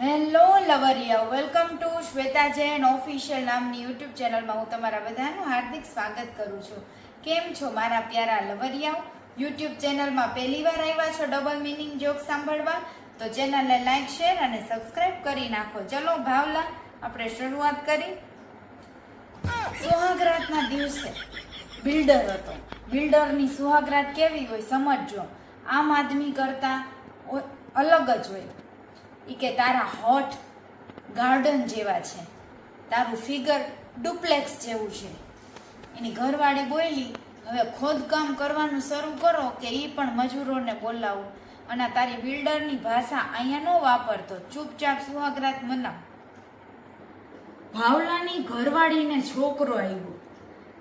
Hello લવરિયા, welcome to Shweta Jain official નામની YouTube ચેનલમાં હું તમારા બધાનું હાર્દિક સ્વાગત કરું છું. કેમ છો મારા પ્યારા લવરિયાઓ? યુટ્યુબ ચેનલમાં પહેલી વાર આવ્યા છો ડબલ મિનિંગ જોક સાંભળવા તો ચેનલને લાઈક, શેર અને સબસ્ક્રાઇબ કરી નાખો. ચલો ભાવલા, આપણે શરૂઆત કરી. સુહાગરાતના દિવસે બિલ્ડર હતો. બિલ્ડરની સુહાગરાત કેવી હોય સમજજો. આમ આદમી કરતા અલગ જ હોય. ઈ કે તારા હોઠ ગાર્ડન જેવા છે, તારું ફિગર ડુપ્લેક્સ જેવું છે. એની ઘરવાળી બોલી, હવે ખોદકામ કરવાનું શરૂ કરો કે ઈ પણ મજૂરોને બોલાવો, અને તારી બિલ્ડરની ભાષા અહીંયા ન વાપરતો, ચૂપચાપ સુહાગરાત મનાવ. ભાવલાની ઘરવાળીને છોકરો આવ્યો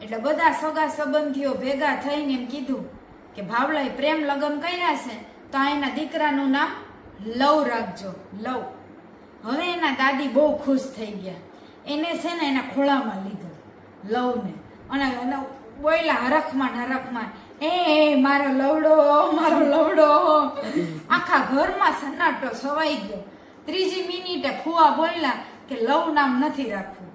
એટલે બધા સગા સંબંધીઓ ભેગા થઈને એમ કીધું કે ભાવલાએ પ્રેમ લગ્ન કર્યા છે તો આ એના દીકરાનું નામ લવ રાખજો, લવ. હવે એના દાદી બહુ ખુશ થઈ ગયા. એને છે ને એના ખોળામાં લીધો લવને, અને બોયલા હરખમાં, એ મારો લવડો, મારો લવડો. આખા ઘરમાં સન્નાટો છવાઈ ગયો. ત્રીજી મિનિટે ફુવા બોયલા કે લવ નામ નથી રાખવું.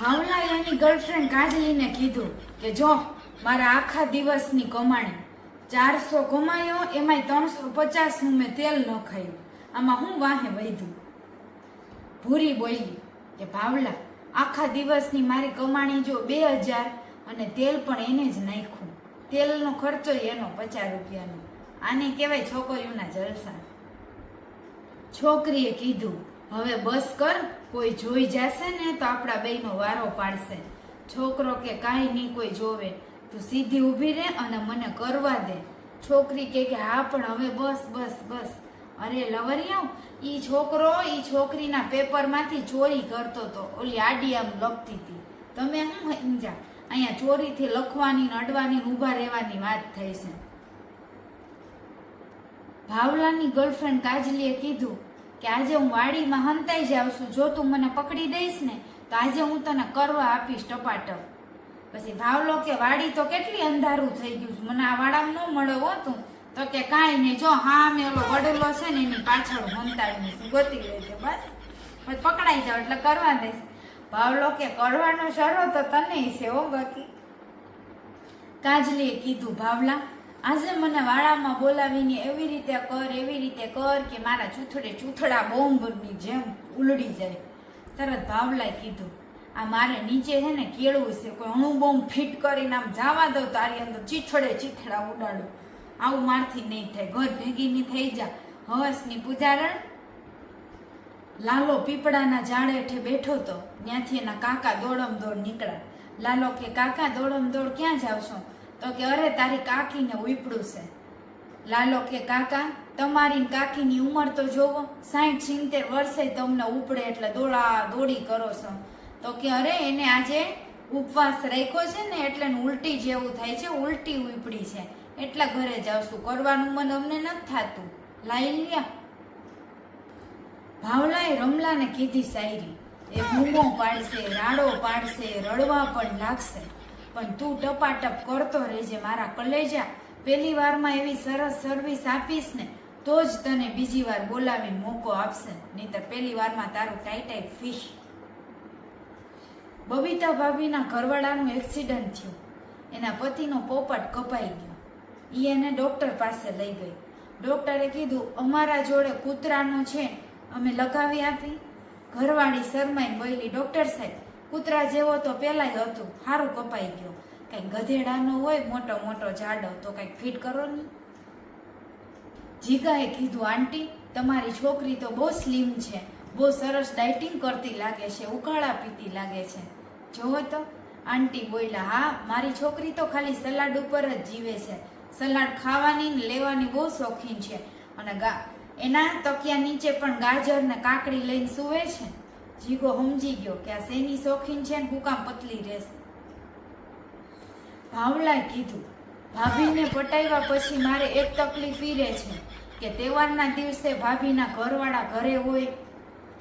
ભાવલાએ એની ગર્લફ્રેન્ડ કાજલીને કીધું કે જો મારા આખા દિવસની કમાણી 400 કમાયો, એમાંય 350 મેં તેલ ન ખાયું, આમાં હું વાહે વૈધું. ભૂરી બોલી કે ભાવલા, આખા દિવસની મારી કમાણી જો 2000 અને તેલ પણ એને જ નાખ્યું. તેલનો ખર્ચો એનો 50 રૂપિયાનો. આને કહેવાય છોકરીઓના જલસા. છોકરીએ કીધું હવે બસ કર, કોઈ જોઈ જશે ને તો આપણા બેયનો વારો પાડશે. છોકરો કે કાંઈ નહીં કોઈ જોવે, તું સીધી ઊભી રહે અને મને કરવા દે. છોકરી કે હા પણ હવે બસ બસ બસ. અરે લવરિયાઓ, ઈ છોકરો ઈ છોકરીના પેપરમાંથી ચોરી કરતો હતો, ઓલી આડી આમ લખતી હતી. તમે શું સમજ્યા? અહીંયા ચોરીથી લખવાની, અડવાની, ઊભા રહેવાની વાત થઈ છે. ભાવલાની ગર્લફ્રેન્ડ કાજલીએ કીધું કે આજે હું વાડીમાં હંતાઈ જાઉં છું, જો તું મને પકડી દઈશ ને તો આજે હું તને કરવા આપીશ ટપાટપ. પછી ભાવલો કે વાડી તો કેટલી અંધારું થઈ ગયું, મને આ વાડામાં ન મળ્યો તું. તો કે કાંઈ નહીં, જો હા મેં ઓલો વડલો છે ને એની પાછળ હંતાડીને ગોતી લેજે, બસ પછી પકડાઈ જાવ એટલે કરવા દઈશ. ભાવલો કે કરવાનો શરો તો તને છે હો બાકી. કાજલીએ કીધું ભાવલા, આજે મને વાડામાં બોલાવીને એવી રીતે કર કે મારા ચૂથડા બોમ્બની જેમ ઉલડી જાય. તરત ભાવલાએ કીધું આ મારે નીચે છે ને કેળવું છે, કોઈ અણુ બોમ્બ ફિટ કરીને આમ જવા દઉં તારી અંદર ચીથડા ઉડાડું. આવું મારથી નહીં થાય, ઘર ભેગીની થઈ જા. હવસની પૂજારણ. લાલો પીપળાના ઝાડ હેઠે બેઠો તો, ત્યાંથી એના કાકા દોડમ દોડ નીકળ્યા. લાલો કે કાકા દોડમ દોડ ક્યાં જાવ છો? તો કે અરે તારી કાકીને ઉપડું છે. લાલો કે કાકા તમારી કાકીની ઉંમર તો જોવો, 60-70 વર્ષે તમને ઉપડે એટલે દોડી કરો છો. તો કે અરે એને આજે ઉપવાસ રાખ્યો છે ને એટલે ઉલટી જેવું થાય છે, ઉલટી ઉપડી છે એટલે ઘરે જાવશું, કરવાનું મન અમને નથી થતું, લાઈ લ્યા. ભાવલાએ રમલાને કીધી શાયરી, એ બૂમો પાડશે, રાડો પાડશે, રડવા પણ લાગશે, પણ તું ટપાટપ કરતો રહેજે મારા કલેજા. પહેલી વારમાં એવી સરસ સર્વિસ આપીશ ને તો જ તને બીજી વાર બોલાવીને મોકો આપશે, નહીતર પહેલી વારમાં તારું ટાઈ ફિશ. બબીતા ભાભીના ઘરવાળાનું એક્સિડન્ટ થયું. એના પતિનો પોપટ કપાઈ ગયો. ઈ એને ડોક્ટર પાસે લઈ ગઈ. ડોક્ટરે કીધું અમારા જોડે કૂતરાનો છે, અમે લગાવી આપી. ઘરવાળી શરમાઈને બોલી, ડોક્ટર સાહેબ કૂતરા જેવો તો પેલાય હતું, સારું કપાઈ ગયો. કંઈક ગધેડાનો હોય મોટો જાડો તો કંઈક ફિટ કરો ને. જીગાએ કીધું આંટી તમારી છોકરી તો બહુ સ્લિમ છે, બહુ સરસ ડાયટિંગ કરતી લાગે છે, ઉકાળા પીતી લાગે છે, જોવો તો. આંટી બોલ્યા હા મારી છોકરી તો ખાલી સલાડ ઉપર જ જીવે છે, સલાડ ખાવાની ને લેવાની બહુ શોખીન છે, અને એના તકિયા નીચે પણ ગાજર ને કાકડી લઈને સૂવે છે. જીગો સમજી ગયો કે આ શેની શોખીન છે ને હું કામ પતલી રહેશે. ભાવલાએ કીધું ભાભીને પટાવ્યા પછી મારે એક તકલીફ ઈ રહે છે કે તહેવારના દિવસે ભાભીના ઘરવાળા ઘરે હોય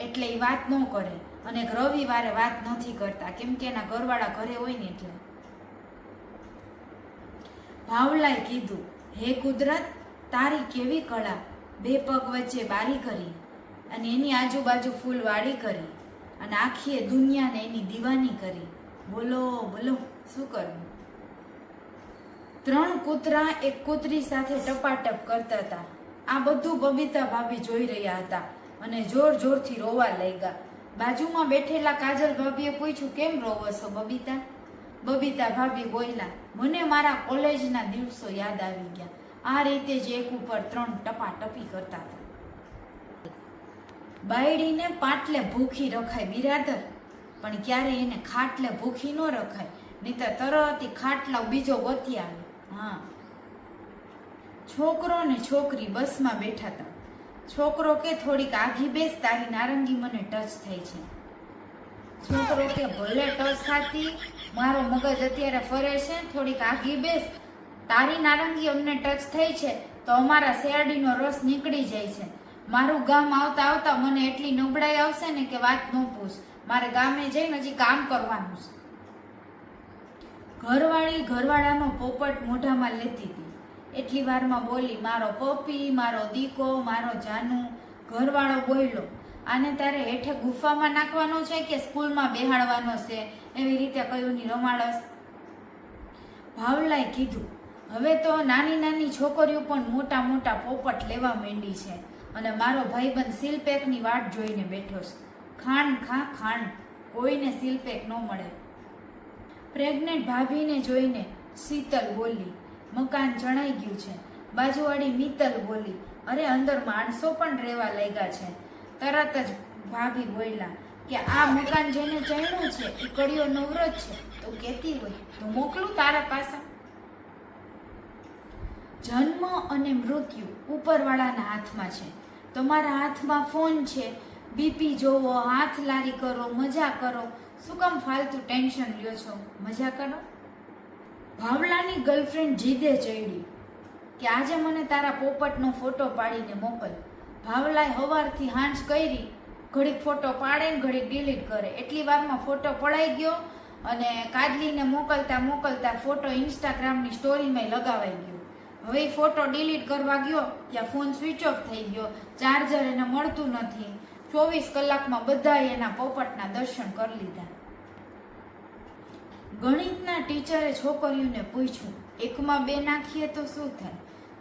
એટલે એ વાત ન કરે, અને રવિવારે વાત નથી કરતા કેમ કે એના ઘરવાળા ઘરે હોય ને એટલે. ભાવલાએ કીધું હે કુદરત તારી કેવી કળા, બે પગ વચ્ચે બારી કરી અને એની આજુબાજુ ફૂલવાડી કરી અને આખીએ દુનિયાને એની દીવાની કરી. બોલો બોલો શું કરવું? 3 કૂતરા એક કૂતરી સાથે ટપાટપ કરતા હતા. આ બધું બબીતા ભાભી જોઈ રહ્યા હતા અને જોર જોરથી રોવા લાગ્યા. બાજુમાં બેઠેલા કાજલ ભાભીએ પૂછ્યું, કેમ રોવો છો બબીતા? બબીતા ભાભી બોલ્યા, મને મારા કોલેજના દિવસો યાદ આવી ગયા. આ રીતે જ એક ઉપર 3 ટપાટપી કરતા હતા. બાયડીને પાટલે ભૂખી રખાય બિરાદર, પણ ક્યારે એને ખાટલે ભૂખી ન રખાય, નહીતર તરત ખાટલા બીજો ગોતી આવે. હા, છોકરો ને છોકરી બસમાં બેઠા હતા. છોકરો કે થોડીક આઘી બેસ, તારી નારંગી મને ટચ થઈ છે. છોકરો કે ભલે ટચ ખાતી, મારો મગજ અત્યારે ફરે છે, થોડીક આઘી બેસ, તારી નારંગી અમને ટચ થઈ છે તો અમારા શેરડીનો રસ નીકળી જાય છે. મારું ગામ આવતા આવતા મને એટલી નબળાઈ આવશે ને કે વાત ન પૂછ. મારે ગામે જઈને હજી કામ કરવાનું છે. ઘરવાળી ઘરવાળાનો પોપટ મોઢામાં લેતી હતી. એટલી વારમાં બોલી, મારો પપ્પી, મારો દીકો, મારો જાનુ. ઘરવાળો બોલ્યો, આને તારે હેઠે ગુફામાં નાખવાનો છે કે સ્કૂલમાં બેહાડવાનો છે? એવી રીતે કયું ની રમાડસ. ભાવલાએ કીધું, હવે તો નાની નાની છોકરીઓ પણ મોટા મોટા પોપટ લેવા માંડી છે અને મારો ભાઈબંધ સીલપેકની વાટ જોઈને બેઠો છે. ખાંડ ખા ખાંડ, કોઈને સીલપેક ન મળે. પ્રેગ્નેન્ટ ભાભીને જોઈને શીતલ બોલી, મકાન ચણાઈ ગયું છે. બાજુવાળી મિત્તલ બોલી, અરે અંદર માણસો પણ રહેવા લાગ્યા છે. તરત જ ભાભી બોલ્યા કે આ મકાન જેને ચણ્યું છે એ કડિયો નવરો છે, તો કહેતી હોય તો મોકલું તારા પાસે. જન્મ અને મૃત્યુ ઉપરવાળાના હાથમાં છે. તમારા હાથમાં ફોન છે. બીપી જોવો, હાથ લારી કરો, મજા કરો. શું કામ ફાલતુ ટેન્શન લ્યો છો? મજા કરો. ભાવલાની ગર્લફ્રેન્ડ જીદે ચડી કે આજે મને તારા પોપટનો ફોટો પાડીને મોકલ. ભાવલાએ હવારથી હાંજ કરી, ઘડીક ફોટો પાડે ને ઘડીક ડિલીટ કરે. એટલી વારમાં ફોટો પડાઈ ગયો અને કાજલીને મોકલતા મોકલતા ફોટો ઇન્સ્ટાગ્રામની સ્ટોરીમાં લગાવાઈ ગયો. હવે ફોટો ડિલીટ કરવા ગયો ત્યાં ફોન સ્વિચ ઓફ થઈ ગયો, ચાર્જર એને મળતું નથી. 24 કલાકમાં બધાએ એના પોપટના દર્શન કરી લીધા. ગણિતના ટીચરે છોકરીઓને પૂછ્યું, 1માં 2 નાખીએ તો શું થાય?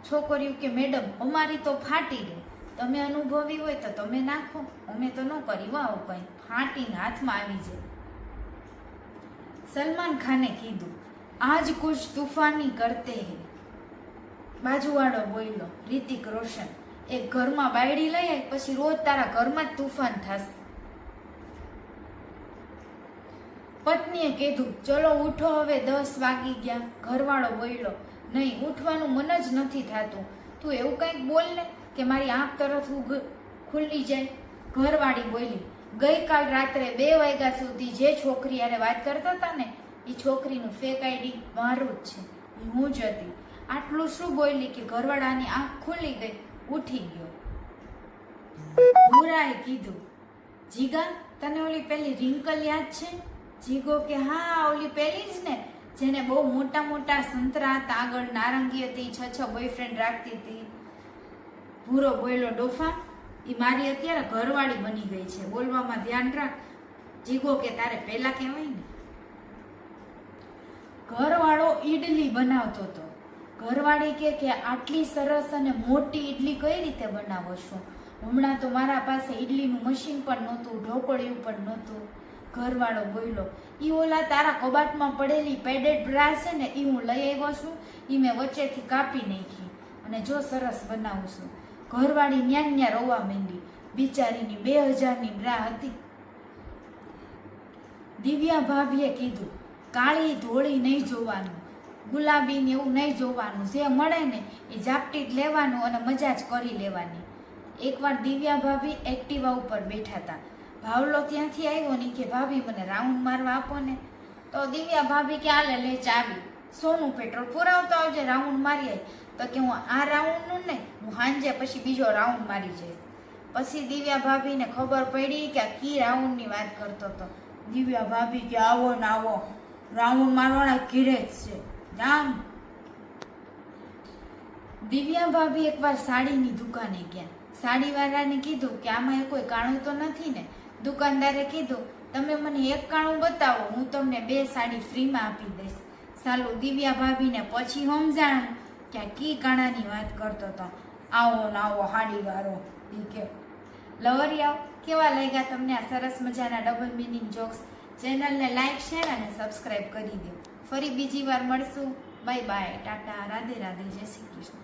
છોકરીઓ કે મેડમ અમારી તો ફાટી ગઈ, તમે અનુભવી હોય તો તમે નાખો, અમે તો ન કરી આવું કંઈ, ફાટીને હાથમાં આવી જાય. સલમાન ખાને કીધું, આજ કુછ તૂફાની કરતે હે. બાજુવાળો બોલ્યો, રિતિક રોશન, એક ઘરમાં બાયડી લઈ આવી પછી રોજ તારા ઘરમાં જ તૂફાન થશે. પત્નીએ કીધું, ચલો ઉઠો, હવે 10 વાગી ગયા. ઘરવાળો બોલ્યો, નહીં, ઉઠવાનું મન જ નથી થતું. તું એવું કંઈક બોલ ને કે મારી આંખ તરફ ખુલ્લી જાય. ઘરવાળી બોલી, ગઈકાલ રાત્રે 2 વાગ્યા સુધી જે છોકરી યારે વાત કરતા હતા ને એ છોકરીનું ફેક આઈડી મારું જ છે, હું જ હતી. આટલું શું બોલી કે ઘરવાળાની આંખ ખુલી ગઈ, ઉઠી ગયો. ભૂરાએ કીધું, જીગા તને ઓલી પેલી રિંકલ યાદ છે? જીગો કે હા, ઓલી પેલી જ ને જેને બહુ મોટા મોટા સંતરા હતા, આગળ નારંગી હતી, 6 બોયફ્રેન્ડ રાખતી હતી. ભૂરો બોલ્યો, ડોફા એ મારી અત્યારે ઘરવાળી બની ગઈ છે, બોલવામાં ધ્યાન રાખ. જીગો કે તારે પહેલા કહેવાય ને. ઘરવાળો ઈડલી બનાવતો હતો. ઘરવાળી કે આટલી સરસ અને મોટી ઈડલી કઈ રીતે બનાવો છો? હમણાં તો મારા પાસે ઈડલીનું મશીન પણ નહોતું, ઢોકળિયું પણ નહોતું. ઘરવાળો બોલ્યો, ઈ ઓલા તારા કબાટમાં પડેલી પેડેડ બ્રા છે ને ઈ હું લઈ આવ્યો છું, ઈ મેં વચ્ચેથી કાપી નાખી અને જો સરસ બનાવું છું. ઘરવાળી ન્યા રોવા માંડી. બિચારીની 2000ની બ્રા હતી. દિવ્યા ભાભીએ કીધું, કાળી ધોળી નહીં જોવાનું, ગુલાબી ને એવું નહીં જોવાનું, જે મળે ને એ ઝાપટી જ લેવાનું અને મજા જ કરી લેવાની. એકવાર દિવ્યા ભાભી એક્ટિવા ઉપર બેઠા હતા. ભાવલો ત્યાંથી આવ્યો ને કે ભાભી મને રાઉન્ડ મારવા આપો ને. તો દિવ્યા ભાભી કે આલે લે ચાવી, સોનું પેટ્રોલ પુરાવતો આવજે, રાઉન્ડ મારી આવી. તો કે હું આ રાઉન્ડનું નહીં, હું હાંજે પછી બીજો રાઉન્ડ મારી જાય. પછી દિવ્યા ભાભીને ખબર પડી કે આ કી રાઉન્ડની વાત કરતો હતો. દિવ્યા ભાભી કે આવો ને આવો, રાઉન્ડ મારવાના ઘીરે જ છે, જામ. દિવ્યા ભાભી એકવાર સાડીની દુકાને ગયા. સાડીવાળાને કીધું કે આમાં એ કોઈ કાણું તો નથી ને? દુકાનદારે કીધું તમે મને એક કાણું બતાવો, હું તમને 2 સાડી ફ્રીમાં આપી દઈશ. સાલું દિવ્યા ભાભીને પછી સમજાણું કે આ કી કાણાની વાત કરતો હતો. આવો ને આવો હાડીવાળો ઈ કે. લવરિયાઓ, કેવા લાગ્યા તમને આ સરસ મજાના ડબલ મીનિંગ જોક્સ? ચેનલને લાઈક, શેર અને સબસ્ક્રાઈબ કરી દો. ફરી બીજી વાર મળશું. બાય બાય, ટાટા, રાધે રાધે, જય શ્રી કૃષ્ણ.